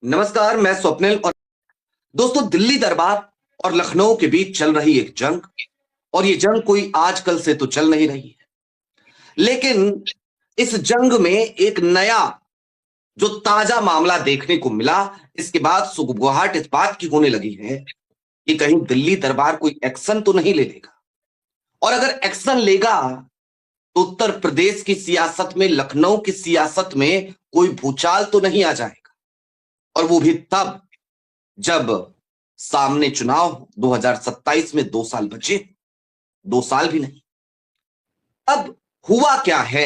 नमस्कार, मैं स्वप्निल। और दोस्तों, दिल्ली दरबार और लखनऊ के बीच चल रही एक जंग, और ये जंग कोई आजकल से तो चल नहीं रही है। लेकिन इस जंग में एक नया जो ताजा मामला देखने को मिला, इसके बाद सुगबुगाहट इस बात की होने लगी है कि कहीं दिल्ली दरबार कोई एक्शन तो नहीं ले लेगा। और अगर एक्शन लेगा तो उत्तर प्रदेश की सियासत में, लखनऊ की सियासत में कोई भूचाल तो नहीं आ जाएगा। और वो भी तब जब सामने चुनाव 2027 में 2 साल बचे, 2 साल भी नहीं। अब हुआ क्या है?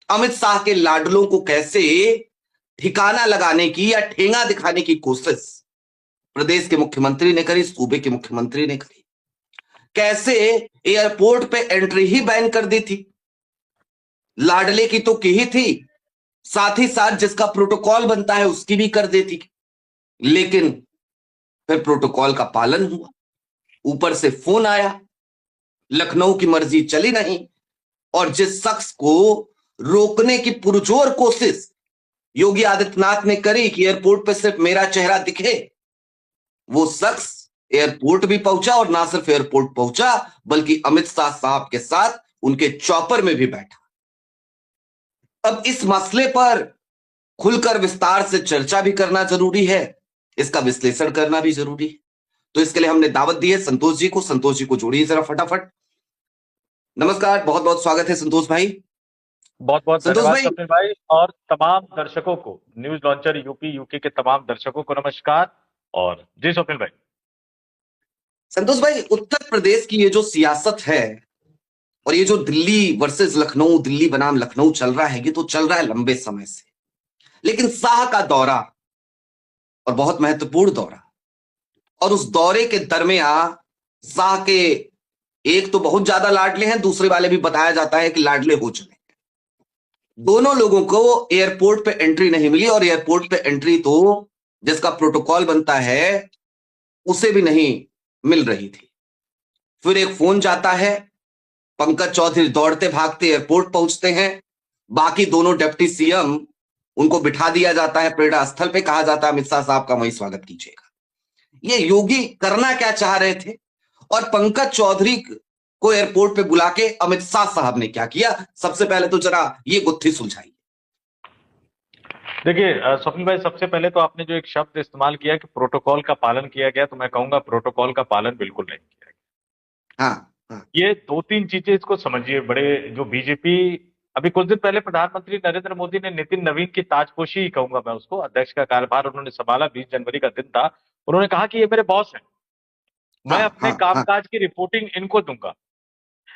अमित शाह के लाडलों को कैसे ठिकाना लगाने की या ठेंगा दिखाने की कोशिश प्रदेश के मुख्यमंत्री ने करी, सूबे के मुख्यमंत्री ने करी। कैसे एयरपोर्ट पे एंट्री ही बैन कर दी थी। लाडले की तो की ही थी, साथ ही साथ जिसका प्रोटोकॉल बनता है उसकी भी कर देती। लेकिन फिर प्रोटोकॉल का पालन हुआ, ऊपर से फोन आया, लखनऊ की मर्जी चली नहीं। और जिस शख्स को रोकने की पुरजोर कोशिश योगी आदित्यनाथ ने करी कि एयरपोर्ट पे सिर्फ मेरा चेहरा दिखे, वो शख्स एयरपोर्ट भी पहुंचा, और ना सिर्फ एयरपोर्ट पहुंचा बल्कि अमित शाह साहब के साथ उनके चॉपर में भी बैठा। अब इस मसले पर खुलकर विस्तार से चर्चा भी करना जरूरी है, इसका विश्लेषण करना भी जरूरी है। तो इसके लिए हमने दावत दी है संतोष जी को। संतोष जी को जोड़िए जरा फटाफट। नमस्कार, बहुत बहुत स्वागत है संतोष भाई। बहुत बहुत संतोष धन्यवाद भाई, स्वप्निल भाई। और तमाम दर्शकों को, न्यूज लॉन्चर यूपी यूके के तमाम दर्शकों को नमस्कार। और जी स्वप्निल भाई। संतोष भाई, उत्तर प्रदेश की ये जो सियासत है और ये जो दिल्ली वर्सेस लखनऊ, दिल्ली बनाम लखनऊ चल रहा है, ये तो चल रहा है लंबे समय से। लेकिन शाह का दौरा, और बहुत महत्वपूर्ण दौरा, और उस दौरे के दरमियान शाह के एक तो बहुत ज्यादा लाडले हैं, दूसरे वाले भी बताया जाता है कि लाडले हो चुके। दोनों लोगों को एयरपोर्ट पे एंट्री नहीं मिली, और एयरपोर्ट पे एंट्री तो जिसका प्रोटोकॉल बनता है उसे भी नहीं मिल रही थी। फिर एक फोन जाता है, पंकज चौधरी दौड़ते भागते एयरपोर्ट पहुंचते हैं। बाकी दोनों डिप्टी सीएम, उनको बिठा दिया जाता है प्रेरणा स्थल पे, कहा जाता है अमित शाह साहब का वहीं स्वागत कीजिएगा। ये योगी करना क्या चाह रहे थे, और पंकज चौधरी को एयरपोर्ट पे बुला के अमित शाह साहब ने क्या किया? सबसे पहले तो जरा ये गुत्थी सुलझाइए। देखिए स्वप्निल भाई, सबसे पहले तो आपने जो एक शब्द इस्तेमाल किया कि प्रोटोकॉल का पालन किया गया, तो मैं कहूंगा प्रोटोकॉल का पालन बिल्कुल नहीं किया हाँ, हाँ। गया। ये दो तीन चीजें इसको समझिए। बड़े जो बीजेपी, अभी कुछ दिन पहले प्रधानमंत्री नरेंद्र मोदी ने नितिन नवीन की ताजपोशी ही कहूंगा मैं उसको, अध्यक्ष का कार्यभार उन्होंने संभाला, 20 जनवरी का दिन था। उन्होंने कहा कि ये मेरे बॉस हैं, मैं हाँ, अपने हाँ, हाँ, कामकाज की रिपोर्टिंग इनको दूंगा।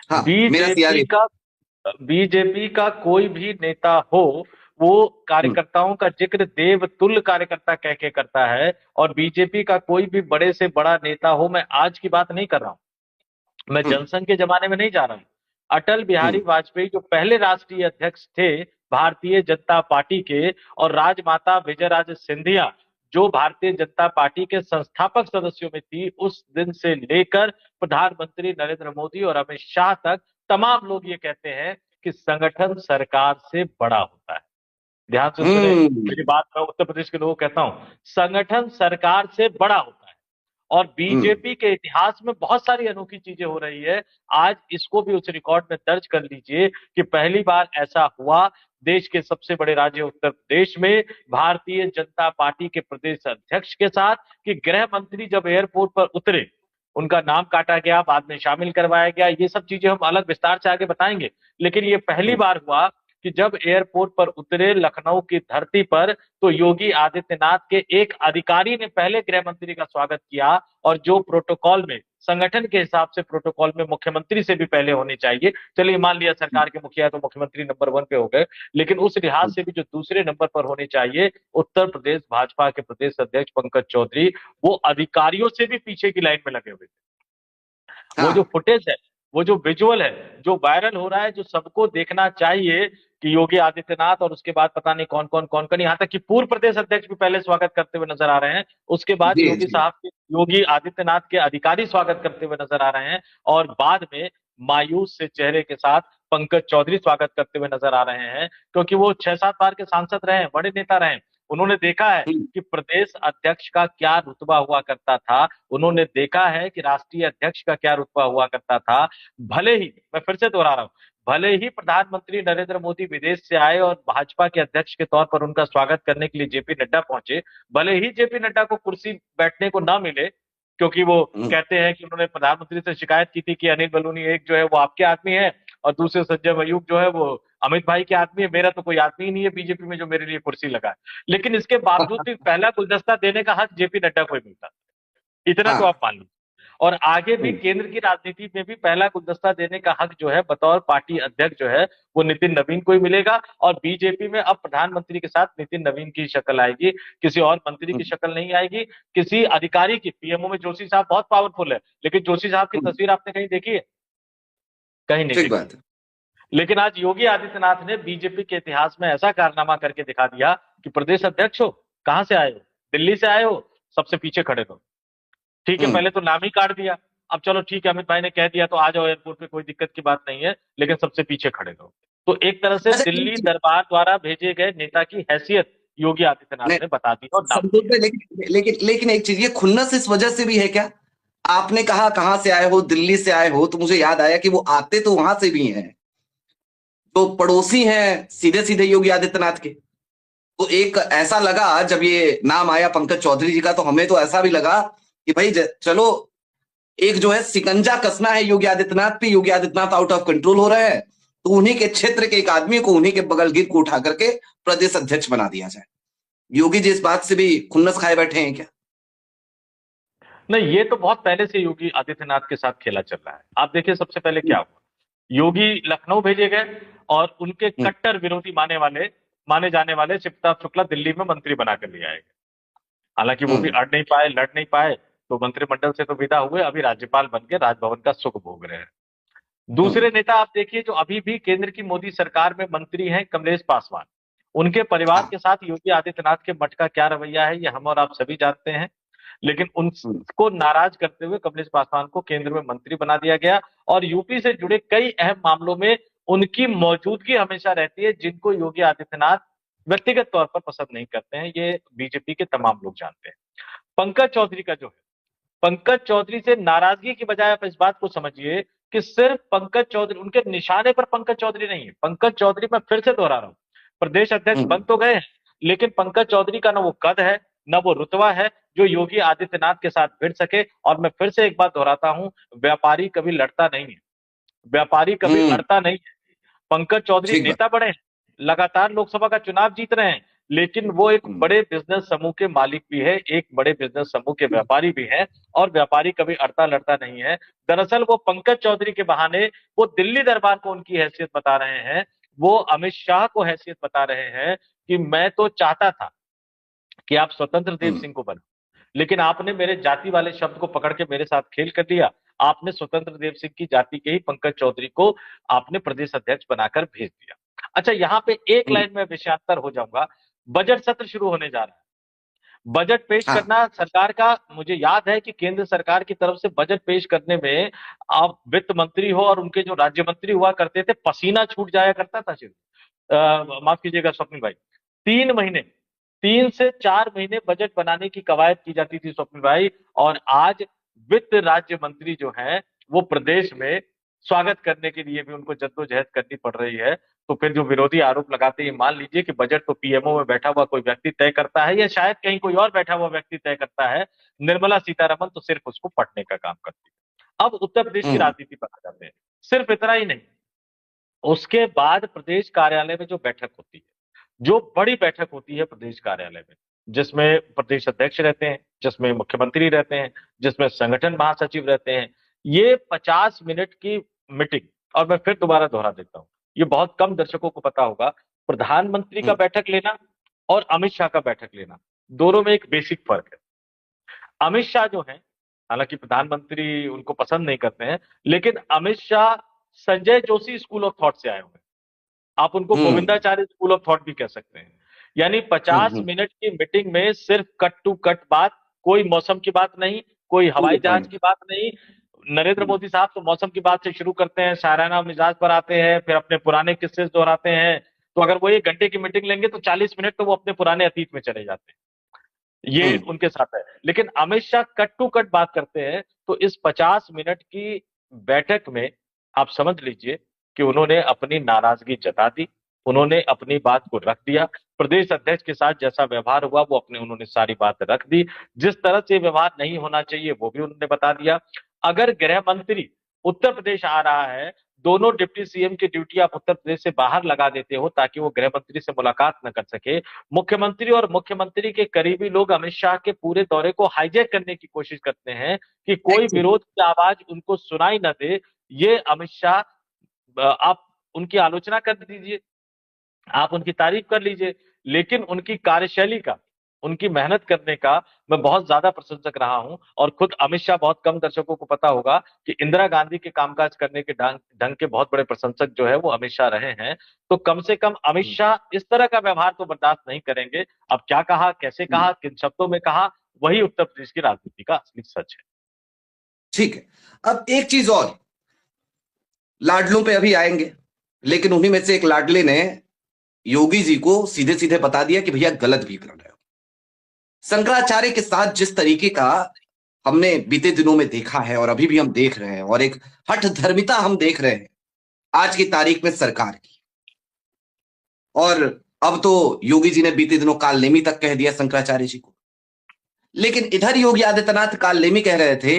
हाँ, मेरा बीजेपी सियारी। का बीजेपी का कोई भी नेता हो, वो हम्म, कार्यकर्ताओं का जिक्र देवतुल्य कार्यकर्ता कह के करता है। और बीजेपी का कोई भी बड़े से बड़ा नेता हो, मैं आज की बात नहीं कर रहा हूं, मैं हम्म, जनसंघ के जमाने में नहीं जा रहा हूं। अटल बिहारी हम्म, वाजपेयी जो पहले राष्ट्रीय अध्यक्ष थे भारतीय जनता पार्टी के, और राजमाता विजयराजे सिंधिया जो भारतीय जनता पार्टी के संस्थापक सदस्यों में थी, उस दिन से लेकर प्रधानमंत्री नरेंद्र मोदी और अमित शाह तक तमाम लोग ये कहते हैं कि संगठन सरकार से बड़ा होता है। ध्यान से सुने हम्म, मेरी बात, मैं उत्तर प्रदेश के लोगों को कहता हूं, संगठन सरकार से बड़ा होता है। और हम्म, बीजेपी के इतिहास में बहुत सारी अनोखी चीजें हो रही है। आज इसको भी उस रिकॉर्ड में दर्ज कर लीजिए कि पहली बार ऐसा हुआ देश के सबसे बड़े राज्य उत्तर प्रदेश में भारतीय जनता पार्टी के प्रदेश अध्यक्ष के साथ, कि गृह मंत्री जब एयरपोर्ट पर उतरे, उनका नाम काटा गया, बाद में शामिल करवाया गया। ये सब चीजें हम अलग विस्तार से आगे बताएंगे। लेकिन ये पहली हम्म, बार हुआ कि जब एयरपोर्ट पर उतरे लखनऊ की धरती पर, तो योगी आदित्यनाथ के एक अधिकारी ने पहले गृह मंत्री का स्वागत किया। और जो प्रोटोकॉल में, संगठन के हिसाब से प्रोटोकॉल में मुख्यमंत्री से भी पहले होने चाहिए, चलिए मान लिया सरकार के मुखिया है तो मुख्यमंत्री नंबर 1 पे हो गए, लेकिन उस लिहाज हम्म, से भी जो दूसरे नंबर पर होने चाहिए, उत्तर प्रदेश भाजपा के प्रदेश अध्यक्ष पंकज चौधरी, वो अधिकारियों से भी पीछे की लाइन में लगे हुए थे। वो जो हाँ, फुटेज है, वो जो विजुअल है, जो वायरल हो रहा है, जो सबको देखना चाहिए, कि योगी आदित्यनाथ और उसके बाद पता नहीं कौन कौन, यहाँ तक कि पूर्व प्रदेश अध्यक्ष भी पहले स्वागत करते हुए नजर आ रहे हैं, उसके बाद जी, योगी जी। साहब के, योगी आदित्यनाथ के अधिकारी स्वागत करते हुए नजर आ रहे हैं, और बाद में मायूस से चेहरे के साथ पंकज चौधरी स्वागत करते हुए नजर आ रहे हैं, क्योंकि वो 6-7 बार के सांसद रहे हैं, बड़े नेता रहे हैं। उन्होंने देखा है कि प्रदेश अध्यक्ष का क्या रुतबा हुआ करता था, उन्होंने देखा है कि राष्ट्रीय अध्यक्ष का क्या रुतबा हुआ करता था। भले ही, मैं फिर से दोहरा रहा हूं, भले ही प्रधानमंत्री नरेंद्र मोदी विदेश से आए और भाजपा के अध्यक्ष के तौर पर उनका स्वागत करने के लिए जेपी नड्डा पहुंचे, भले ही जेपी नड्डा को कुर्सी बैठने को ना मिले, क्योंकि वो कहते हैं कि उन्होंने प्रधानमंत्री से शिकायत की थी कि अनिल बलूनी एक जो है वो आपके आदमी है और दूसरे संजय मयूख जो है वो अमित भाई के आदमी है, मेरा तो कोई आदमी ही नहीं है बीजेपी में जो मेरे लिए कुर्सी लगा है। लेकिन इसके बावजूद भी पहला गुलदस्ता देने का हक जेपी नड्डा को ही मिलता, इतना तो हाँ। आप मान लीजिए। और आगे भी केंद्र की राजनीति में भी पहला गुलदस्ता देने का हक जो है बतौर पार्टी अध्यक्ष जो है वो नितिन नवीन को ही मिलेगा। और बीजेपी में अब प्रधानमंत्री के साथ नितिन नवीन की शक्ल आएगी, किसी और मंत्री की शक्ल नहीं आएगी, किसी अधिकारी की। पीएमओ में जोशी साहब बहुत पावरफुल है, लेकिन जोशी साहब की तस्वीर आपने कहीं देखी है? कहीं नहीं ठीक देखी। बात है। लेकिन आज योगी आदित्यनाथ ने बीजेपी के इतिहास में ऐसा कारनामा करके दिखा दिया कि प्रदेश अध्यक्ष हो, कहां से आए हो? दिल्ली से आए हो, सबसे पीछे खड़े रहो। ठीक है, पहले तो नाम ही काट दिया, अब चलो ठीक है अमित भाई ने कह दिया तो आ जाओ एयरपोर्ट पे, कोई दिक्कत की बात नहीं है, लेकिन सबसे पीछे खड़े रहो। तो एक तरह से अच्छा, दिल्ली दरबार द्वारा भेजे गए नेता की हैसियत योगी आदित्यनाथ नहीं, ने बता दी और नाम संतोष भाई, लेकिन एक चीज, ये खुन्नस इस वजह से भी है क्या? आपने कहा कहां से आए हो, दिल्ली से आए हो, तो मुझे याद आया कि वो आते तो वहां से भी हैं, तो पड़ोसी हैं सीधे सीधे योगी आदित्यनाथ के। तो एक ऐसा लगा जब ये नाम आया पंकज चौधरी जी का, तो हमें तो ऐसा भी लगा कि भाई चलो, एक जो है शिकंजा कसना है योगी आदित्यनाथ पे, Yogi Adityanath out of control हो रहे हैं, तो उन्हीं के क्षेत्र के एक आदमी को, उन्हीं के बगल गिर को उठा करके प्रदेश अध्यक्ष बना दिया जाए। योगी जी इस बात से भी खुन्नस खाए बैठे हैं क्या? नहीं, ये तो बहुत पहले से योगी आदित्यनाथ के साथ खेला चल रहा है। आप देखिए सबसे पहले क्या हुआ, योगी लखनऊ भेजे गए और उनके हम्म, कट्टर विरोधी माने जाने वाले शिवप्रताप शुक्ला दिल्ली में मंत्री बनाकर ले आए गए। हालांकि वो भी हम्म, अड़ नहीं पाए, लड़ नहीं पाए, तो मंत्रिमंडल से तो विदा हुए, अभी राज्यपाल बन के राजभवन का सुख भोग रहे हैं। हम्म, दूसरे नेता आप देखिए जो अभी भी केंद्र की मोदी सरकार में मंत्री हैं, कमलेश पासवान। उनके परिवार हाँ, के साथ योगी आदित्यनाथ के मठ का क्या रवैया है ये हम और आप सभी जानते हैं। लेकिन हम्म, उनको नाराज करते हुए कमलेश पासवान को केंद्र में मंत्री बना दिया गया और यूपी से जुड़े कई अहम मामलों में उनकी मौजूदगी हमेशा रहती है, जिनको योगी आदित्यनाथ व्यक्तिगत तौर पर पसंद नहीं करते हैं, ये बीजेपी के तमाम लोग जानते हैं। पंकज चौधरी का जो है, पंकज चौधरी से नाराजगी की बजाय आप इस बात को समझिए कि सिर्फ पंकज चौधरी, उनके निशाने पर पंकज चौधरी नहीं है। पंकज चौधरी, मैं फिर से दोहरा रहा हूं, प्रदेश अध्यक्ष बन हम्म, तो गए हैं, लेकिन पंकज चौधरी का ना वो कद है, ना वो रुतबा है जो योगी आदित्यनाथ के साथ भिड़ सके। और मैं फिर से एक बात दोहराता हूं, व्यापारी कभी लड़ता नहीं है, व्यापारी कभी हम्म, अड़ता नहीं है। पंकज चौधरी ठीक बात। नेता बड़े हैं, लगातार लोकसभा का चुनाव जीत रहे हैं, लेकिन वो एक हम्म, बड़े बिजनेस समूह के मालिक भी है, एक बड़े बिजनेस समूह के व्यापारी भी हैं, और व्यापारी कभी अड़ता लड़ता नहीं है। दरअसल वो पंकज चौधरी के बहाने वो दिल्ली दरबार को उनकी हैसियत बता रहे हैं, वो अमित शाह को हैसियत बता रहे हैं कि मैं तो चाहता था कि आप स्वतंत्र देव हम्म, सिंह को बने, लेकिन आपने मेरे जाति वाले शब्द को पकड़ के मेरे साथ खेल कर दिया। आपने स्वतंत्र देव सिंह की जाति के ही पंकज चौधरी को आपने प्रदेश अध्यक्ष बनाकर भेज दिया। अच्छा, यहाँ पे एक हम्म, लाइन में विषयांतर हो जाऊंगा। बजट सत्र शुरू होने जा रहा है, बजट पेश हाँ, करना सरकार का, मुझे याद है कि केंद्र सरकार की तरफ से बजट पेश करने में आप वित्त मंत्री हो और उनके जो राज्य मंत्री हुआ करते थे, पसीना छूट जाया करता था सिर्फ। माफ कीजिएगा स्वप्निल भाई, 3 महीने, 3 से 4 महीने बजट बनाने की कवायद की जाती थी स्वप्निल भाई। और आज वित्त राज्य मंत्री जो हैं वो प्रदेश में स्वागत करने के लिए भी उनको जद्दोजहद करनी पड़ रही है। तो फिर जो विरोधी आरोप लगाते हैं, मान लीजिए कि बजट तो पीएमओ में बैठा हुआ कोई व्यक्ति तय करता है या शायद कहीं कोई और बैठा हुआ व्यक्ति तय करता है, निर्मला सीतारमन तो सिर्फ उसको पढ़ने का काम करती है। अब उत्तर प्रदेश की हम्म, राजनीति पर आ जाते हैं। सिर्फ इतना ही नहीं, उसके बाद प्रदेश कार्यालय में जो बैठक होती है, जो बड़ी बैठक होती है प्रदेश कार्यालय में, जिसमें प्रदेश अध्यक्ष रहते हैं, जिसमें मुख्यमंत्री रहते हैं, जिसमें संगठन महासचिव रहते हैं, ये 50 मिनट की मीटिंग। और मैं फिर दोबारा दोहरा देता हूं, ये बहुत कम दर्शकों को पता होगा, प्रधानमंत्री का हम्म, बैठक लेना और अमित शाह का बैठक लेना, दोनों में एक बेसिक फर्क है। अमित शाह जो है, हालांकि प्रधानमंत्री उनको पसंद नहीं करते हैं, लेकिन Amit Shah Sanjay Joshi school of thought से आए हुए हैं। आप उनको हम्म, गोविंदाचार्य स्कूल ऑफ थॉट भी कह सकते हैं। यानी 50 हम्म, मिनट की मीटिंग में सिर्फ कट टू कट बात, कोई मौसम की बात नहीं, कोई टू हवाई द जहाज पॉइंट। की बात नहीं। नरेंद्र मोदी साहब तो मौसम की बात से शुरू करते हैं, शायराना मिजाज पर आते हैं, फिर अपने पुराने किस्से दोहराते हैं, तो अगर वो 1 घंटे की मीटिंग लेंगे तो 40 मिनट तो वो अपने पुराने अतीत में चले जाते हैं। ये उनके साथ है। लेकिन Amit Shah cut to cut बात करते हैं, तो इस 50 मिनट की बैठक में आप समझ लीजिए कि उन्होंने अपनी नाराजगी जता दी, उन्होंने अपनी बात को रख दिया। प्रदेश अध्यक्ष के साथ जैसा व्यवहार हुआ वो उन्होंने सारी बात रख दी। जिस तरह से व्यवहार नहीं होना चाहिए वो भी उन्होंने बता दिया। अगर गृह मंत्री उत्तर प्रदेश आ रहा है, दोनों डिप्टी सीएम की ड्यूटी आप उत्तर प्रदेश से बाहर लगा देते हो ताकि वो गृह मंत्री से मुलाकात न कर सके। मुख्यमंत्री और मुख्यमंत्री के करीबी लोग अमित शाह के पूरे दौरे को हाईजैक करने की कोशिश करते हैं कि कोई एक्चुअली विरोध की आवाज उनको सुनाई न दे। ये अमित शाह, आप उनकी आलोचना कर दीजिए, आप उनकी तारीफ कर लीजिए, लेकिन उनकी कार्यशैली का, उनकी मेहनत करने का मैं बहुत ज्यादा प्रशंसक रहा हूं। और खुद अमित शाह, बहुत कम दर्शकों को पता होगा कि इंदिरा गांधी के कामकाज करने के ढंग के बहुत बड़े प्रशंसक जो है वो अमित शाह रहे हैं। तो कम से कम अमित शाह इस तरह का व्यवहार तो बर्दाश्त नहीं करेंगे। अब क्या कहा, कैसे कहा, किन शब्दों में कहा, वही उत्तर प्रदेश की राजनीति का असली सच है। ठीक है। अब एक चीज और, लाडलों पे अभी आएंगे, लेकिन उन्हीं में से एक लाडले ने योगी जी को सीधे सीधे बता दिया कि भैया गलत भी कर रहे हो। शंकराचार्य के साथ जिस तरीके का हमने बीते दिनों में देखा है और अभी भी हम देख रहे हैं, और एक हठ धर्मिता हम देख रहे हैं आज की तारीख में सरकार की, और अब तो योगी जी ने बीते दिनों कालनेमी तक कह दिया शंकराचार्य जी को। लेकिन इधर योगी आदित्यनाथ कालनेमी कह रहे थे,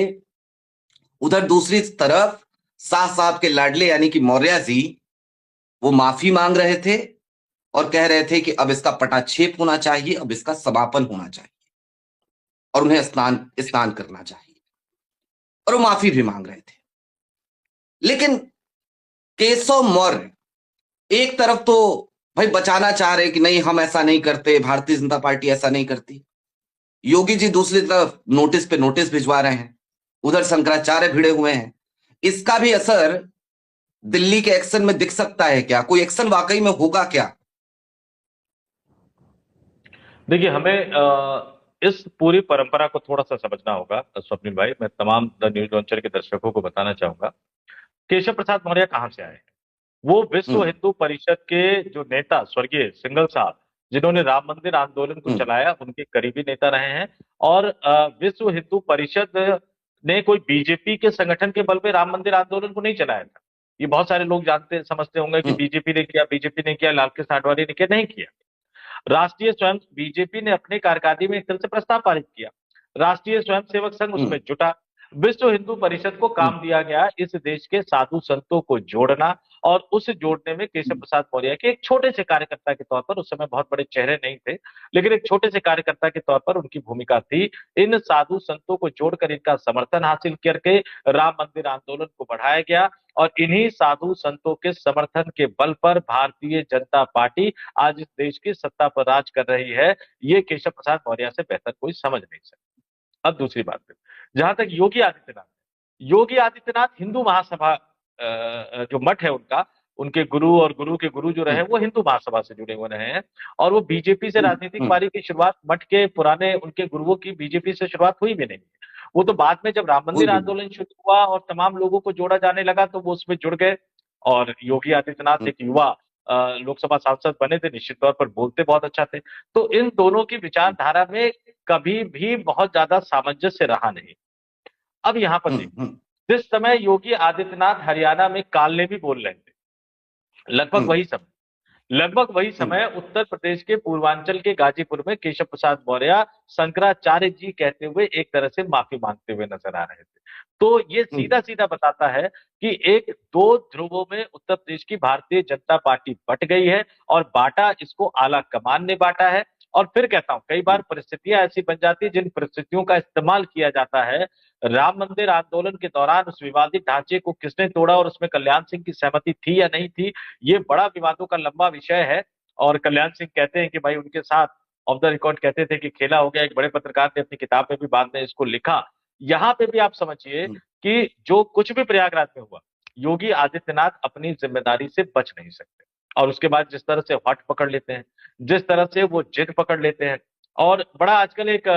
उधर दूसरी तरफ शाह साहब के लाडले यानी कि मौर्य जी वो माफी मांग रहे थे और कह रहे थे कि अब इसका पटाक्षेप होना चाहिए, अब इसका समापन होना चाहिए और उन्हें स्नान स्नान करना चाहिए, और वो माफी भी मांग रहे थे। लेकिन केशव मौर्य एक तरफ तो भाई बचाना चाह रहे कि नहीं हम ऐसा नहीं करते, भारतीय जनता पार्टी ऐसा नहीं करती। योगी जी दूसरी तरफ नोटिस पे नोटिस भिजवा रहे हैं, उधर शंकराचार्य भिड़े हुए हैं। इसका भी असर दिल्ली के एक्शन में दिख सकता है क्या? कोई एक्शन वाकई में होगा क्या? देखिए, हमें इस पूरी परंपरा को थोड़ा सा समझना होगा स्वप्निल भाई। मैं तमाम द न्यूज लॉन्चर के दर्शकों को बताना चाहूंगा, केशव प्रसाद मौर्य कहाँ से आए हैं। वो विश्व हम्म हिंदू परिषद के जो नेता स्वर्गीय सिंघल साहब, जिन्होंने राम मंदिर आंदोलन को हम्म चलाया, उनके करीबी नेता रहे हैं। और विश्व हिंदू परिषद ने कोई बीजेपी के संगठन के बल पे राम मंदिर आंदोलन को नहीं चलाया था। ये बहुत सारे लोग जानते समझते होंगे कि हम्म बीजेपी ने किया, लालकृष्ण आडवाणी ने किया, नहीं किया। राष्ट्रीय स्वयं बीजेपी ने अपने कार्यकारिणी में एक तरह से प्रस्ताव पारित किया, राष्ट्रीय स्वयंसेवक संघ उसमें हम्म जुटा। विश्व हिंदू परिषद को हम्म काम दिया गया इस देश के साधु संतों को जोड़ना, और उस जोड़ने में केशव प्रसाद मौर्य के एक छोटे से कार्यकर्ता के तौर पर, उस समय बहुत बड़े चेहरे नहीं थे, लेकिन एक छोटे से कार्यकर्ता के तौर पर उनकी भूमिका थी। इन साधु संतों को जोड़कर इनका समर्थन हासिल करके राम मंदिर आंदोलन को बढ़ाया गया, और इन्हीं साधु संतों के समर्थन के बल पर भारतीय जनता पार्टी आज इस देश की सत्ता पर राज कर रही है। ये केशव प्रसाद मौर्य से बेहतर कोई समझ नहीं सकता। अब दूसरी बात पे, जहां तक योगी आदित्यनाथ हिंदू महासभा, जो मठ है उनका, उनके गुरु और गुरु के गुरु जो रहे हम्म वो हिंदू महासभा से जुड़े हुए रहे हैं। और वो बीजेपी से हम्म राजनीतिक हम्म पारी की शुरुआत, मठ के पुराने उनके गुरुओं की बीजेपी से शुरुआत हुई भी नहीं। वो तो बाद में जब राम कोई मंदिर भी नहीं। आंदोलन शुरू हुआ और तमाम लोगों को जोड़ा जाने लगा तो वो उसमें जुड़ गए। और योगी आदित्यनाथ हम्म एक युवा लोकसभा सांसद बने थे, निश्चित तौर पर बोलते बहुत अच्छा थे। तो इन दोनों की विचारधारा में कभी भी बहुत ज्यादा सामंजस्य रहा नहीं। अब यहां पर हम्म देखिए, हम्म जिस समय योगी आदित्यनाथ हरियाणा में कालने भी बोल रहे थे, हम्म लगभग वही हम्म समय उत्तर प्रदेश के पूर्वांचल के गाजीपुर में केशव प्रसाद मौर्य शंकराचार्य जी कहते हुए एक तरह से माफी मांगते हुए नजर आ रहे थे। तो ये हम्म सीधा सीधा बताता है कि एक दो ध्रुवों में उत्तर प्रदेश की भारतीय जनता पार्टी बट गई है, और बांटा इसको आला कमान ने बांटा है। और फिर कहता हूं, कई बार परिस्थितियां ऐसी बन जाती है जिन परिस्थितियों का इस्तेमाल किया जाता है। राम मंदिर आंदोलन के दौरान उस विवादित ढांचे को किसने तोड़ा और उसमें कल्याण सिंह की सहमति थी या नहीं थी, ये बड़ा विवादों का लंबा विषय है। और कल्याण सिंह कहते हैं कि भाई उनके साथ ऑफ द रिकॉर्ड कहते थे कि खेला हो गया। एक बड़े पत्रकार ने अपनी किताब में भी बाद में इसको लिखा। यहां पे भी आप समझिए हम्म कि जो कुछ भी प्रयागराज में हुआ, योगी आदित्यनाथ अपनी जिम्मेदारी से बच नहीं सकते। और उसके बाद जिस तरह से हॉट पकड़ लेते हैं, जिस तरह से वो जिद पकड़ लेते हैं, और बड़ा आजकल एक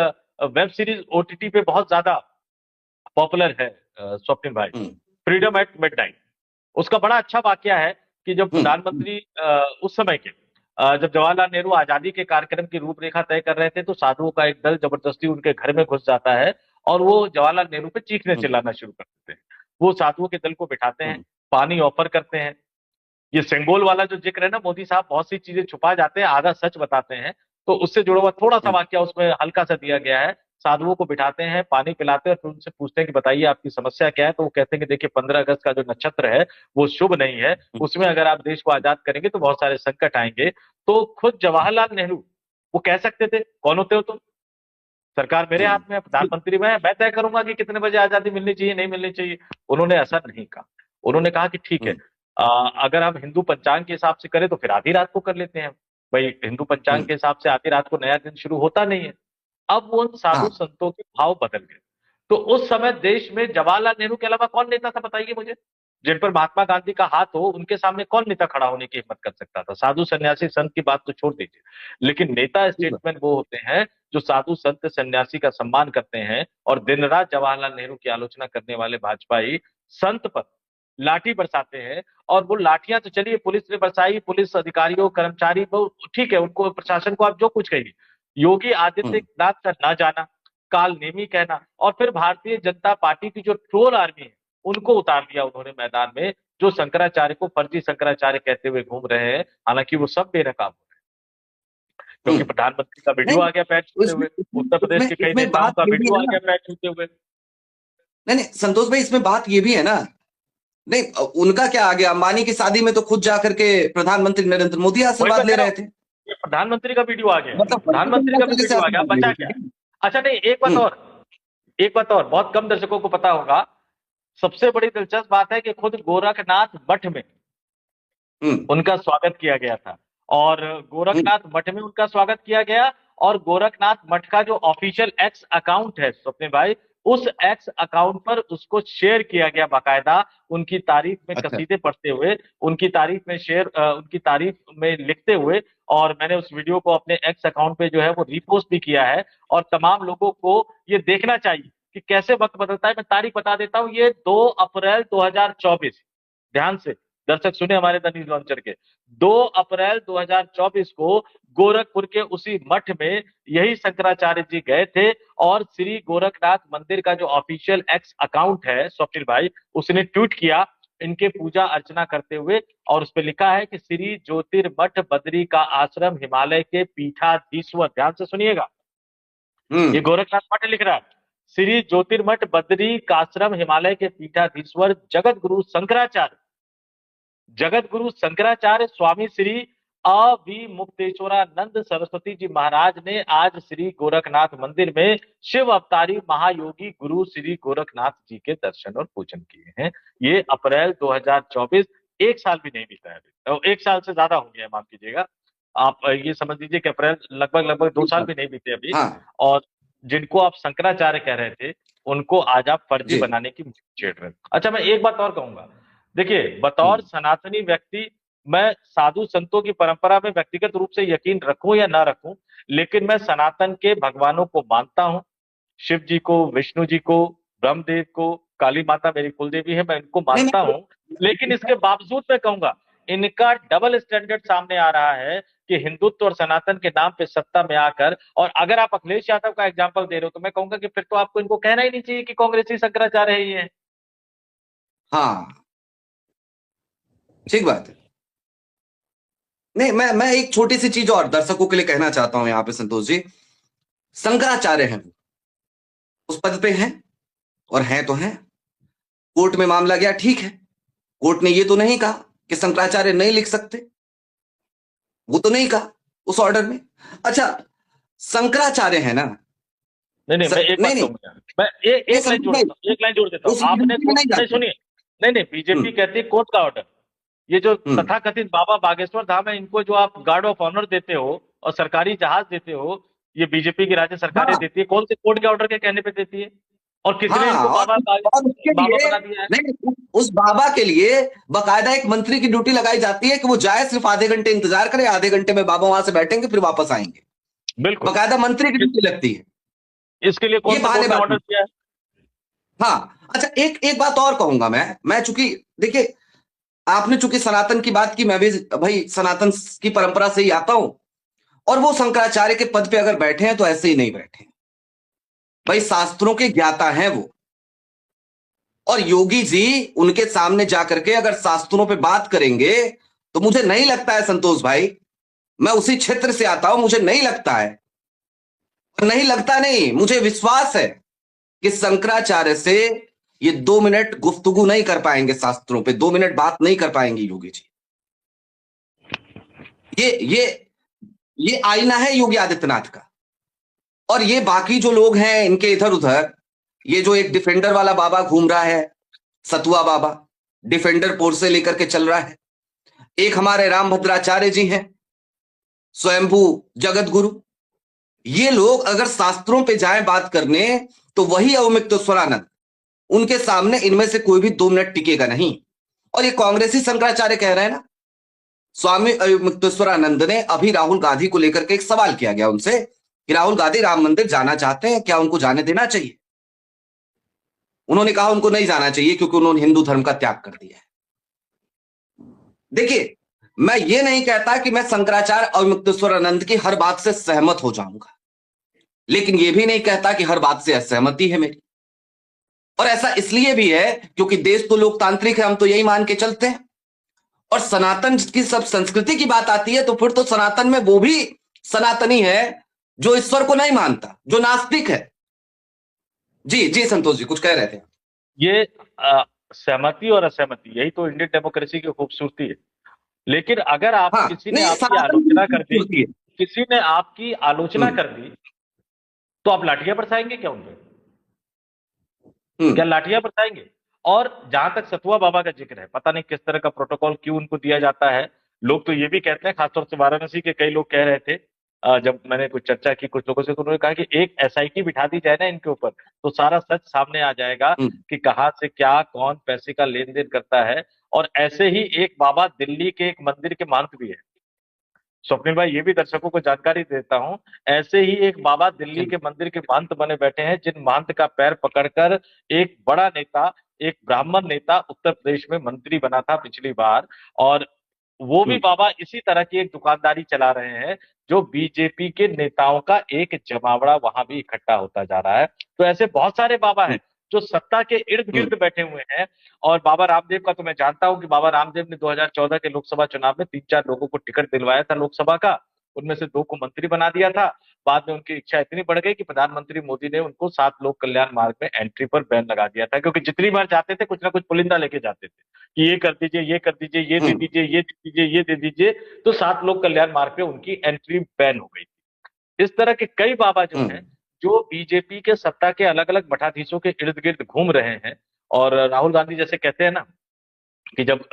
वेब सीरीज ओटीटी पे बहुत ज्यादा पॉपुलर है स्वप्निल भाई, हम्म फ्रीडम एट मिडनाइट। उसका बड़ा अच्छा वाकया है कि जब हम्म प्रधानमंत्री उस समय के जब जवाहरलाल नेहरू आजादी के कार्यक्रम की रूपरेखा तय कर रहे थे तो साधुओं का एक दल जबरदस्ती उनके घर में घुस जाता है और वो जवाहरलाल नेहरू पे चीखने हम्म, चिल्लाना शुरू कर देते हैं। वो साधुओं के दल को बिठाते हैं, हम्म, पानी ऑफर करते हैं। ये सेंगोल वाला जो जिक्र है ना, मोदी साहब बहुत सी चीजें छुपा जाते हैं, आधा सच बताते हैं। तो उससे जुड़ा हुआ थोड़ा सा हम्म, वाक्य उसमें हल्का सा दिया गया है। साधुओं को बिठाते हैं, पानी पिलाते हैं, फिर उनसे पूछते हैं कि बताइए आपकी समस्या क्या है। तो वो कहते हैं कि देखिए 15 अगस्त का जो नक्षत्र है वो शुभ नहीं है, हम्म, उसमें अगर आप देश को आजाद करेंगे तो बहुत सारे संकट आएंगे। तो खुद जवाहरलाल नेहरू वो कह सकते थे, कौन होते हो तुम, सरकार मेरे हाथ में है, प्रधानमंत्री मैं तय करूंगा कि कितने बजे आजादी मिलनी चाहिए नहीं मिलनी चाहिए। उन्होंने ऐसा नहीं कहा। उन्होंने कहा कि ठीक है, हम्म, अगर हम हिंदू पंचांग के हिसाब से करें तो फिर आधी रात को कर लेते हैं। भाई हिंदू पंचांग हम्म, के हिसाब से आधी रात को नया दिन शुरू होता नहीं है। अब वो उन साधु हाँ, संतों के भाव बदल गए। तो उस समय देश में जवाहरलाल नेहरू के अलावा कौन नेता था बताइए मुझे, जिन पर महात्मा गांधी का हाथ हो, उनके सामने कौन नेता खड़ा होने की हिम्मत कर सकता था। साधु सन्यासी संत की बात तो छोड़ दीजिए, लेकिन नेता ठीक है। स्टेटमैन वो होते हैं जो साधु संत सन्यासी का सम्मान करते हैं। और दिन रात जवाहरलाल नेहरू की आलोचना करने वाले भाजपाई संत पर लाठी बरसाते हैं। और वो लाठियां तो चलिए पुलिस ने बरसाई, पुलिस अधिकारियों कर्मचारी वो ठीक है, उनको प्रशासन को आप जो कुछ कहिए, योगी हम्म, आदित्यनाथ का ना जाना, काल नेमी कहना, और फिर भारतीय जनता पार्टी की जो ट्रोल आर्मी है उनको उतार दिया उन्होंने मैदान में, जो शंकराचार्य को फर्जी शंकराचार्य कहते हुए घूम रहे हैं। हालांकि वो सब बेनकाब हो रहे हैं, क्योंकि हम्म, प्रधानमंत्री का वीडियो नहीं, आ गया पैर छूते इसमें हुए, उत्तर प्रदेश इसमें के कई इसमें नेताओं बात का ये भी वीडियो है आ ना। गया पैर छूते हुए। नहीं नहीं संतोष भाई, इसमें बात ये भी है ना। नहीं, उनका क्या आ गया, अंबानी की शादी में तो खुद जाकर के प्रधानमंत्री नरेंद्र मोदी वही मैं आशीर्वाद ले कह रहा रहे हूँ, थे। ये प्रधानमंत्री का वीडियो आ गया, मतलब बड़ी प्रधानमंत्री का भी तरीके से वीडियो आ गया, आशीर्वाद ले बचा रहे क्या थे। है? अच्छा नहीं, एक बात हम्म, और, एक बात और बहुत कम दर्शकों को पता होगा। सबसे बड़ी दिलचस्प बात है कि खुद गोरखनाथ मठ में हम्म, उनका स्वागत किया गया था। और हम्म, गोरखनाथ मठ में उनका स्वागत किया गया। और गोरखनाथ मठ का जो ऑफिशियल एक्स अकाउंट है स्वप्ने भाई, उस एक्स अकाउंट पर उसको शेयर किया गया बाकायदा, उनकी तारीफ में अच्छा, कसीदे पढ़ते हुए, उनकी तारीफ में उनकी तारीफ में लिखते हुए। और मैंने उस वीडियो को अपने एक्स अकाउंट पे जो है वो रीपोस्ट भी किया है। और तमाम लोगों को ये देखना चाहिए कि कैसे वक्त बदलता है। मैं तारीख बता देता हूँ, ये 2 अप्रैल 2024, ध्यान से दर्शक सुने हमारे द न्यूज लॉन्चर के, 2 अप्रैल 2024 को गोरखपुर के उसी मठ में यही शंकराचार्य जी गए थे। और श्री गोरखनाथ मंदिर का जो ऑफिशियल एक्स अकाउंट है स्वप्निल भाई, उसने ट्वीट किया इनके पूजा अर्चना करते हुए। और उसपे लिखा है कि श्री ज्योतिर्मठ बद्री का आश्रम हिमालय के पीठाधीश्वर, ध्यान से सुनिएगा, ये हम्म, गोरखनाथ मठ लिख रहा है, श्री ज्योतिर्मठ बद्री काश्रम हिमालय के पीठाधीश्वर जगत गुरु शंकराचार्य, जगत गुरु शंकराचार्य स्वामी श्री अविमुक्तेश्वरानंद सरस्वती जी महाराज ने आज श्री गोरखनाथ मंदिर में शिव अवतारी महायोगी गुरु श्री गोरखनाथ जी के दर्शन और पूजन किए हैं। ये अप्रैल 2024, एक साल भी नहीं बीता है अभी, और एक साल से ज्यादा हो गया है, माफ कीजिएगा। आप ये समझ लीजिए कि अप्रैल लगभग लगभग दो ठीक साल है। भी नहीं बीते अभी। हाँ, और जिनको आप शंकराचार्य कह रहे थे, उनको आज आप फर्जी जी, बनाने की छेड़ रहे हैं। अच्छा मैं एक बात और कहूंगा, देखिए बतौर हम्म, सनातनी व्यक्ति, मैं साधु संतों की परंपरा में व्यक्तिगत रूप से यकीन रखूं या ना रखूं, लेकिन मैं सनातन के भगवानों को मानता हूं। शिव जी को, विष्णु जी को, ब्रह्मदेव को, काली माता मेरी कुलदेवी है, मैं इनको नहीं मानता नहीं, हूं। लेकिन इसके बावजूद मैं कहूंगा, इनका डबल स्टैंडर्ड सामने आ रहा है कि हिंदुत्व और सनातन के नाम पे सत्ता में आकर, और अगर आप अखिलेश यादव का एग्जाम्पल दे रहे हो तो मैं कहूंगा कि फिर तो आपको इनको कहना ही नहीं चाहिए कि कांग्रेसी शंकराचार्य है ये। हाँ, ठीक बात है। नहीं, मैं एक छोटी सी चीज और दर्शकों के लिए कहना चाहता हूं यहाँ पे संतोष जी। शंकराचार्य हैं, उस पद पे हैं, और हैं तो हैं। कोर्ट में मामला गया, ठीक है। कोर्ट ने ये तो नहीं कहा कि शंकराचार्य नहीं लिख सकते, वो तो नहीं कहा उस ऑर्डर में। अच्छा, शंकराचार्य है ना। नहीं नहीं, मैं एक नहीं बात नहीं, कहूंगा, मैं ये एक लाइन संतोष जोड़ भाई, देता हूँ, एक लाइन जोड़ देता हूँ। उस आपने में नहीं नहीं जाते। सुनिए, नहीं नहीं, बीजेपी हम्म, कहती है कोर्ट का ऑर्डर, ये जो हम्म, तथाकथित बाबा बागेश्वर धाम है, इनको जो आप गार्ड ऑफ ऑनर देते हो और सरकारी जहाज देते हो, ये बीजेपी की राज्य सरकारें हाँ, देती है, कौन से कोर्ट के ऑर्डर के कहने पे देती है? और किसने हाँ, इनको और उसके बाबा लिए, बना दिया है? नहीं, उस बाबा के लिए बकायदा एक मंत्री की ड्यूटी लगाई जाती है कि वो जाए, सिर्फ आधे घंटे इंतजार करे, आधे घंटे में बाबा वहां से बैठेंगे, फिर वापस आएंगे। बिल्कुल। बकायदा मंत्री की इस, ड्यूटी लगती है। इसके लिए ये कौन से कोर्ट ने बहानेबाजी। ऑर्डर किया है? हाँ, अच्छा, एक एक बात और कहूंगा मैं चूंकि देखिए, आपने चूंकि सनातन की बात की, मैं भी भाई सनातन की परंपरा से ही आता हूं, और वो शंकराचार्य के पद पे अगर बैठे हैं तो ऐसे ही नहीं बैठे, भाई शास्त्रों के ज्ञाता हैं वो। और योगी जी उनके सामने जाकर के अगर शास्त्रों पे बात करेंगे तो मुझे नहीं लगता है संतोष भाई, मैं उसी क्षेत्र से आता हूं, मुझे नहीं लगता है, और नहीं लगता नहीं, मुझे विश्वास है कि शंकराचार्य से ये 2 मिनट गुफ्तगू नहीं कर पाएंगे, शास्त्रों पे 2 मिनट बात नहीं कर पाएंगे योगी जी। ये ये ये आईना है योगी आदित्यनाथ का। और ये बाकी जो लोग हैं इनके इधर उधर, ये जो एक डिफेंडर वाला बाबा घूम रहा है, सतुआ बाबा, डिफेंडर पोर से लेकर के चल रहा है, एक हमारे राम भद्राचार्य जी हैं, स्वयंभू जगत गुरु, ये लोग अगर शास्त्रों पे जाएं बात करने तो वही अवमुक्तेश्वरानंद, उनके सामने इनमें से कोई भी 2 मिनट टिकेगा नहीं। और ये कांग्रेसी शंकराचार्य कह रहे हैं ना, स्वामी अवमुक्तेश्वरानंद ने अभी राहुल गांधी को लेकर के एक सवाल किया गया उनसे कि राहुल गांधी राम मंदिर जाना चाहते हैं, क्या उनको जाने देना चाहिए? उन्होंने कहा उनको नहीं जाना चाहिए क्योंकि उन्होंने हिंदू धर्म का त्याग कर दिया है। देखिए, मैं ये नहीं कहता कि मैं शंकराचार्य अवमुक्तेश्वरानंद की हर बात से सहमत हो जाऊंगा, लेकिन ये भी नहीं कहता कि हर बात से असहमति है मेरी। और ऐसा इसलिए भी है क्योंकि देश तो लोकतांत्रिक है, हम तो यही मान के चलते हैं। और सनातन की सब संस्कृति की बात आती है तो फिर तो सनातन में वो भी सनातनी है जो ईश्वर को नहीं मानता, जो नास्तिक है। जी जी संतोष जी, कुछ कह रहे थे। ये सहमति और असहमति, यही तो इंडियन डेमोक्रेसी की खूबसूरती है। लेकिन अगर आप हाँ, किसी ने नहीं, आपकी सनातन की आलोचना कर दी, खूबसूरती है। किसी ने आपकी आलोचना हम्म, कर दी, तो आप लाठियां बरसाएंगे क्या उन पे? क्या हम्म, लाठियां बरसाएंगे? और जहां तक सतुआ बाबा का जिक्र है, पता नहीं किस तरह का प्रोटोकॉल क्यों उनको दिया जाता है। लोग तो ये भी कहते हैं, खासतौर से वाराणसी के कई लोग कह रहे थे, जब मैंने कुछ चर्चा की कुछ लोगों से, तो उन्होंने कहा कि एक एसआईटी बिठा दी जाए ना इनके ऊपर, तो सारा सच सामने आ जाएगा हम्म, कि कहाँ से क्या कौन पैसे का लेन देन करता है। और ऐसे ही एक बाबा दिल्ली के एक मंदिर के महंत भी है, स्वप्निल भाई, ये भी दर्शकों को जानकारी देता हूं। ऐसे ही एक बाबा दिल्ली के मंदिर के महंत बने बैठे हैं, जिन महंत का पैर पकड़कर एक बड़ा नेता, एक ब्राह्मण नेता उत्तर प्रदेश में मंत्री बना था पिछली बार। और वो भी हम्म, बाबा इसी तरह की एक दुकानदारी चला रहे हैं, जो बीजेपी के नेताओं का एक जमावड़ा वहां भी इकट्ठा होता जा रहा है। तो ऐसे बहुत सारे बाबा हैं हम्म, जो सत्ता के इर्द हम्म, गिर्द बैठे हुए हैं। और बाबा रामदेव का तो मैं जानता हूं कि बाबा रामदेव ने 2014 के लोकसभा चुनाव में 3-4 लोगों को टिकट दिलवाया था लोकसभा का, उनमें से 2 को मंत्री बना दिया था। बाद में उनकी इच्छा इतनी बढ़ गई कि प्रधानमंत्री मोदी ने उनको 7 लोक कल्याण मार्ग में एंट्री पर बैन लगा दिया था, क्योंकि जितनी बार जाते थे कुछ ना कुछ पुलिंदा लेके जाते थे कि ये कर दीजिए, ये कर दीजिए, ये दे हम्म, दीजिए, ये दे दीजिए, ये दे दीजिए। तो 7 लोक कल्याण मार्ग पे उनकी एंट्री बैन हो गई। इस तरह के कई बाबा जो हैं, हम्म, जो बीजेपी के सत्ता के अलग अलग मठाधीशों के इर्द गिर्द घूम रहे हैं। और राहुल गांधी जैसे कहते हैं ना कि जब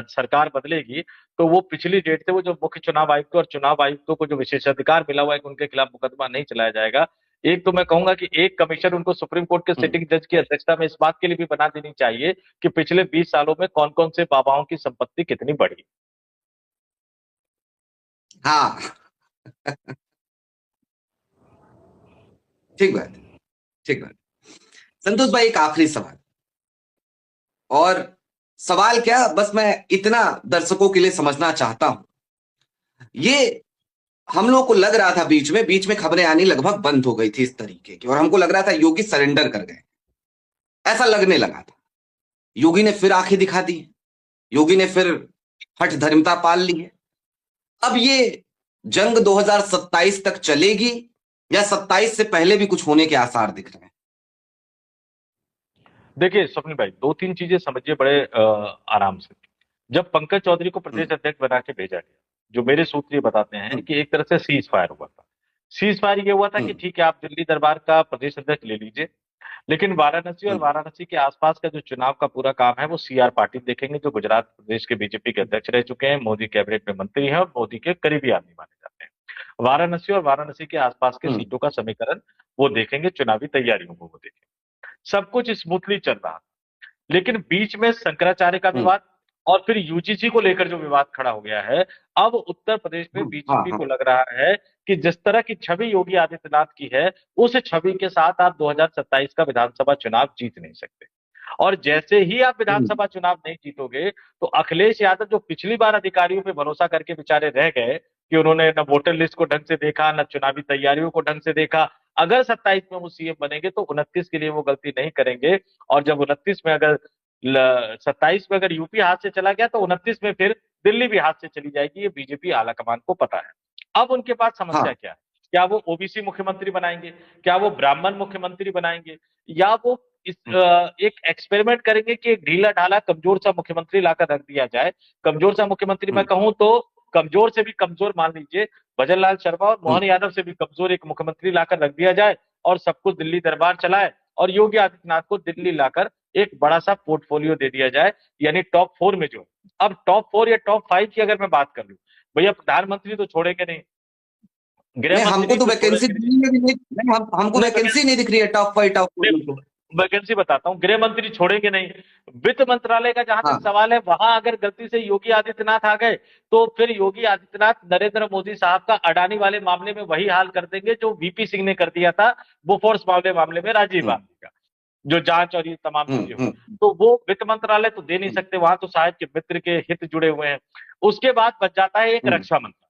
सरकार बदलेगी, तो वो पिछली डेट से वो जो मुख्य चुनाव आयुक्त और चुनाव आयुक्तों को जो विशेषाधिकार मिला हुआ है कि उनके खिलाफ मुकदमा नहीं चलाया जाएगा। एक तो मैं कहूंगा कि एक कमीशन उनको सुप्रीम कोर्ट के हम्म। सिटिंग जज की अध्यक्षता में इस बात के लिए भी बना देनी चाहिए कि पिछले 20 सालों में कौन कौन से बाबाओं की संपत्ति कितनी बढ़ी। हाँ, ठीक बात, ठीक बात। संतोष भाई, एक आखिरी सवाल, और सवाल क्या, बस मैं इतना दर्शकों के लिए समझना चाहता हूं। ये हम लोग को लग रहा था बीच में खबरें आनी लगभग बंद हो गई थी इस तरीके की, और हमको लग रहा था योगी सरेंडर कर गए, ऐसा लगने लगा था। योगी ने फिर आंखें दिखा दी, योगी ने फिर हठ धर्मता पाल ली है। अब ये जंग 2027 तक चलेगी या 27 से पहले भी कुछ होने के आसार दिख रहे हैं? देखिए स्वप्निल भाई, 2-3 चीजें समझिए बड़े आराम से। जब पंकज चौधरी को प्रदेश हम्म, अध्यक्ष बना के भेजा गया, जो मेरे सूत्र ये बताते हैं हम्म, कि एक तरह से सीज फायर हुआ था। सीज फायर ये हुआ था कि हम्म, ठीक है, आप दिल्ली दरबार का प्रदेश अध्यक्ष ले लीजिए, लेकिन वाराणसी और हम्म, वाराणसी के आसपास का जो चुनाव का पूरा काम है वो सीआर पाटिल देखेंगे, जो गुजरात प्रदेश के बीजेपी के अध्यक्ष रह चुके हैं, मोदी कैबिनेट में मंत्री हैं और मोदी के करीबी आदमी माने जाते हैं। वाराणसी और वाराणसी के आसपास के हम्म, सीटों का समीकरण वो देखेंगे, चुनावी तैयारियों को वो देखेंगे। सब कुछ स्मूथली चल रहा, लेकिन बीच में शंकराचार्य का हम्म, विवाद और फिर यूजीसी को लेकर जो विवाद खड़ा हो गया है। अब उत्तर प्रदेश में हाँ, बीजेपी हाँ, को लग रहा है कि जिस तरह की छवि योगी आदित्यनाथ की है, उस छवि के साथ आप 2027 का विधानसभा चुनाव जीत नहीं सकते। और जैसे ही आप विधानसभा चुनाव नहीं जीतोगे तो अखिलेश यादव जो पिछली बार अधिकारियों पे भरोसा करके बेचारे रह गए कि उन्होंने न वोटर लिस्ट को ढंग से देखा, न चुनावी तैयारियों को ढंग से देखा, अगर 27 में वो सीएम बनेंगे तो 29 के लिए वो गलती नहीं करेंगे। और जब 29 में अगर 27 में अगर यूपी हाथ से चला गया तो 29 में फिर दिल्ली भी हाथ से चली जाएगी, ये बीजेपी आलाकमान को पता है। अब उनके पास समस्या हाँ। क्या है? क्या वो ओबीसी मुख्यमंत्री बनाएंगे, क्या वो ब्राह्मण मुख्यमंत्री बनाएंगे, या वो एक एक्सपेरिमेंट करेंगे कि एक ढीला ढाला कमजोर सा मुख्यमंत्री लाकर रख दिया जाए। कमजोर सा मुख्यमंत्री मैं कहूं तो कमजोर से भी कमजोर मान लीजिए, भजन लाल शर्मा और मोहन यादव से भी कमजोर एक मुख्यमंत्री लाकर रख दिया जाए और सब कुछ दिल्ली दरबार चलाए, और योगी आदित्यनाथ को दिल्ली लाकर एक बड़ा सा पोर्टफोलियो दे दिया जाए। यानी टॉप 4 में जो, अब टॉप 4 या टॉप 5 की अगर मैं बात कर लूं, भैया प्रधानमंत्री तो छोड़ेंगे नहीं, गृह नहीं, हमको मंत्री तो तो वैकेंसी छोड़ेंगे नहीं। नहीं, हमको वैकेंसी नहीं दिख रही है टॉप 5 टॉप 4। वैकेंसी बताता हूँ, गृह मंत्री छोड़ेंगे नहीं। वित्त मंत्रालय का जहां तक हाँ। सवाल है, वहां अगर गलती से योगी आदित्यनाथ आ गए तो फिर योगी आदित्यनाथ नरेंद्र मोदी साहब का अडानी वाले मामले में वही हाल कर देंगे जो वीपी सिंह ने कर दिया था बोफोर्स मामले में राजीव गांधी का, जो जांच और ये तमाम चीजें हुई। तो वो वित्त मंत्रालय तो दे नहीं सकते, वहां तो साहब के मित्र के हित जुड़े हुए हैं। उसके बाद बच जाता है एक रक्षा मंत्रालय।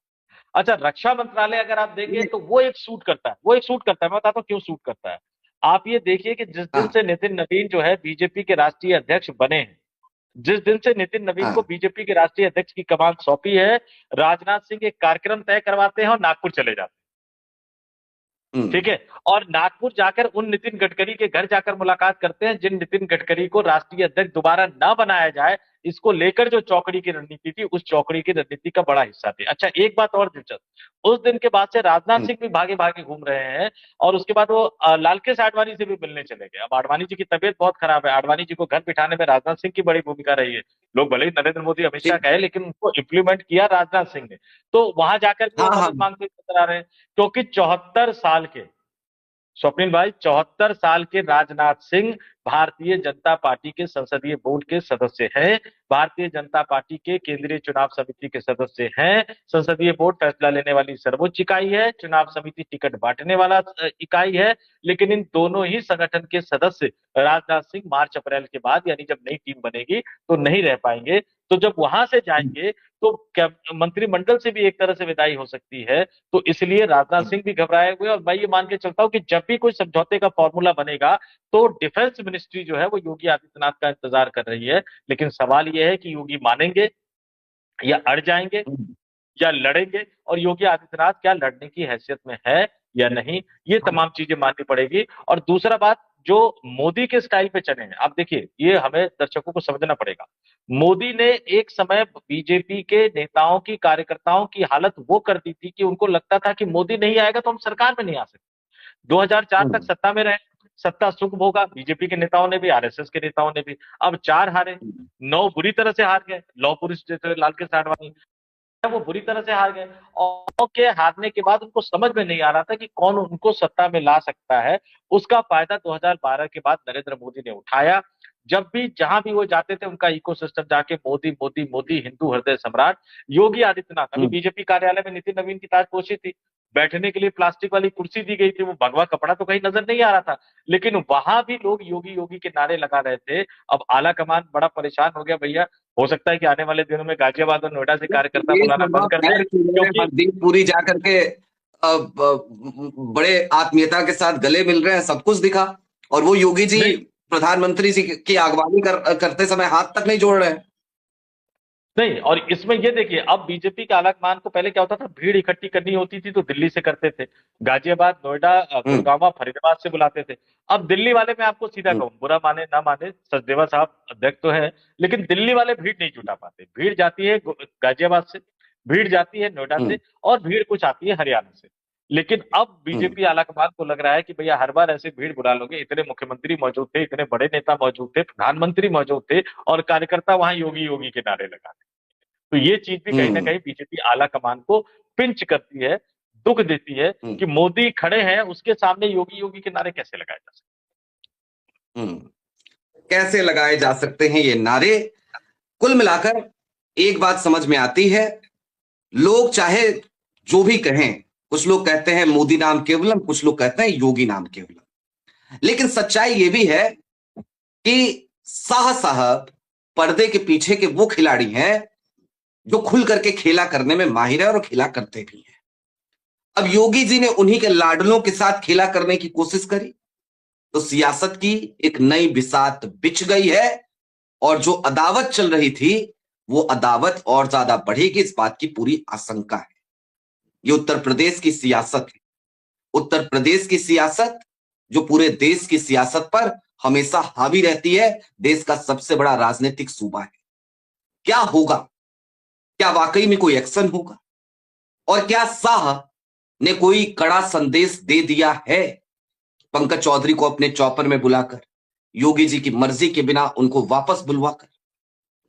अच्छा, रक्षा मंत्रालय अगर आप देखें तो वो एक सूट करता है, मैं बताता हूँ क्यों सूट करता है। आप ये देखिए कि जिस दिन हाँ। से नितिन नवीन जो है बीजेपी के राष्ट्रीय अध्यक्ष बने हैं, जिस दिन से नितिन नवीन को हाँ। बीजेपी के राष्ट्रीय अध्यक्ष की कमान सौंपी है, राजनाथ सिंह एक कार्यक्रम तय करवाते हैं और नागपुर चले जाते हैं। ठीक है, और नागपुर जाकर उन नितिन गडकरी के घर जाकर मुलाकात करते हैं जिन नितिन गडकरी को राष्ट्रीय अध्यक्ष दोबारा न बनाया जाए, इसको लेकर जो चौकड़ी की रणनीति थी, उस चौकड़ी की रणनीति का बड़ा हिस्सा थे। अच्छा, एक बात और दिलचस्प, उस दिन के बाद से राजनाथ सिंह भी भागे भागे घूम रहे हैं, और उसके बाद वो लालकृष्ण आडवाणी से भी मिलने चले गए। अब आडवाणी जी की तबीयत बहुत खराब है, आडवाणी जी को घर बिठाने में राजनाथ सिंह की बड़ी भूमिका रही है। लोग भले ही नरेंद्र मोदी अमित शाह कहे, लेकिन उनको इंप्लीमेंट किया राजनाथ सिंह ने। तो वहां जाकर भी वो हाँ। हाँ। मदद मांगते नजर आ रहे हैं, क्योंकि 74 साल के स्वप्निल भाई, 74 साल के राजनाथ सिंह भारतीय जनता पार्टी के संसदीय बोर्ड के सदस्य हैं, भारतीय जनता पार्टी के केंद्रीय चुनाव समिति के सदस्य हैं। संसदीय बोर्ड फैसला लेने वाली सर्वोच्च इकाई है, चुनाव समिति टिकट बांटने वाला इकाई है, लेकिन इन दोनों ही संगठन के सदस्य राजनाथ सिंह मार्च अप्रैल के बाद, यानी जब नई टीम बनेगी तो नहीं रह पाएंगे। तो जब वहां से जाएंगे तो मंत्रिमंडल से भी एक तरह से विदाई हो सकती है। तो इसलिए राजनाथ सिंह भी घबराए हुए, और मैं ये मान के चलता हूं कि जब भी कोई समझौते का फॉर्मूला बनेगा तो डिफेंस मिनिस्ट्री जो है वो योगी आदित्यनाथ का इंतजार कर रही है। लेकिन सवाल यह है कि योगी मानेंगे या अड़ जाएंगे या लड़ेंगे, और योगी आदित्यनाथ क्या लड़ने की हैसियत में है या नहीं, ये तमाम चीजें माननी पड़ेगी। और दूसरा बात, जो मोदी के स्टाइल पे चले हैं, आप देखिए, ये हमें दर्शकों को समझना पड़ेगा। मोदी ने एक समय बीजेपी के नेताओं की, कार्यकर्ताओं की हालत वो कर दी थी कि उनको लगता था कि मोदी नहीं आएगा तो हम सरकार में नहीं आ सकते। 2004 तक सत्ता में रहे, सत्ता सुख भोगा, बीजेपी के नेताओं ने भी, आरएसएस के नेताओं ने भी। अब 4 हारे, 9 बुरी तरह से हार गए, लौह पुरुष जैसे लालकृष्ण आडवाणी, वो बुरी तरह से हार गए। और के हारने के बाद उनको समझ में नहीं आ रहा था कि कौन उनको सत्ता में ला सकता है। उसका फायदा 2012 के बाद नरेंद्र मोदी ने उठाया। जब भी जहां भी वो जाते थे, उनका इकोसिस्टम जाके मोदी मोदी मोदी, हिंदू हृदय सम्राट। योगी आदित्यनाथ, अभी बीजेपी कार्यालय में नितिन नवीन की ताजपोशी थी, बैठने के लिए प्लास्टिक वाली कुर्सी दी गई थी, वो भगवा कपड़ा तो कहीं नजर नहीं आ रहा था, लेकिन वहां भी लोग योगी योगी के नारे लगा रहे थे। अब आला कमान बड़ा परेशान हो गया भैया। हो सकता है कि आने वाले दिनों में गाजियाबाद और नोएडा से कार्यकर्ता बुलाना बंद कर दें, क्योंकि पूरी जाकर के बड़े आत्मीयता के साथ गले मिल रहे हैं, सब कुछ दिखा, और वो योगी जी प्रधानमंत्री जी की अगवानी करते समय हाथ तक नहीं जोड़ रहे हैं। नहीं, और इसमें ये देखिए, अब बीजेपी के आलाकमान को पहले क्या होता था, भीड़ इकट्ठी करनी होती थी तो दिल्ली से करते थे, गाजियाबाद, नोएडा, गुड़गांव, फरीदाबाद से बुलाते थे। अब दिल्ली वाले, मैं आपको सीधा कहूँ, बुरा माने ना माने, सचदेवा साहब अध्यक्ष तो है, लेकिन दिल्ली वाले भीड़ नहीं जुटा पाते। भीड़ जाती है गाजियाबाद से, भीड़ जाती है नोएडा से, और भीड़ कुछ आती है हरियाणा से। लेकिन अब बीजेपी आलाकमान को लग रहा है कि भैया हर बार ऐसे भीड़ बुला लोगे, इतने मुख्यमंत्री मौजूद थे, इतने बड़े नेता मौजूद थे, प्रधानमंत्री मौजूद थे, और कार्यकर्ता वहां योगी योगी के नारे लगा। तो ये चीज भी कहीं ना कहीं बीजेपी आला कमान को पिंच करती है, दुख देती है कि मोदी खड़े हैं, उसके सामने योगी योगी के नारे कैसे लगाए जा सकते कैसे लगाए जा सकते हैं ये नारे। कुल मिलाकर एक बात समझ में आती है, लोग चाहे जो भी कहें, कुछ लोग कहते हैं मोदी नाम केवलम, कुछ लोग कहते हैं योगी नाम केवलम, लेकिन सच्चाई ये भी है कि शाह साहब पर्दे के पीछे के वो खिलाड़ी हैं जो खुल करके खेला करने में माहिर है और खेला करते भी हैं। अब योगी जी ने उन्हीं के लाडलों के साथ खेला करने की कोशिश करी तो सियासत की एक नई बिसात बिछ गई है और जो अदावत चल रही थी वो अदावत और ज्यादा बढ़ेगी, इस बात की पूरी आशंका है। ये उत्तर प्रदेश की सियासत है, उत्तर प्रदेश की सियासत जो पूरे देश की सियासत पर हमेशा हावी रहती है। देश का सबसे बड़ा राजनीतिक सूबा है। क्या होगा? क्या वाकई में कोई एक्शन होगा? और क्या शाह ने कोई कड़ा संदेश दे दिया है पंकज चौधरी को अपने चौपर में बुलाकर, योगी जी की मर्जी के बिना उनको वापस बुलवाकर?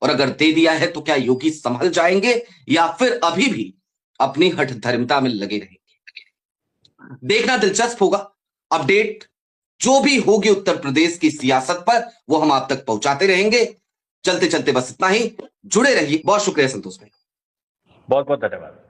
और अगर दे दिया है तो क्या योगी संभल जाएंगे या फिर अभी भी अपनी हठ धर्मिता में लगे रहेंगे? देखना दिलचस्प होगा। अपडेट जो भी होगी उत्तर प्रदेश की सियासत पर वो हम आप तक पहुंचाते रहेंगे। चलते चलते बस इतना ही। जुड़े रहिए। बहुत शुक्रिया संतोष भाई। बहुत बहुत धन्यवाद।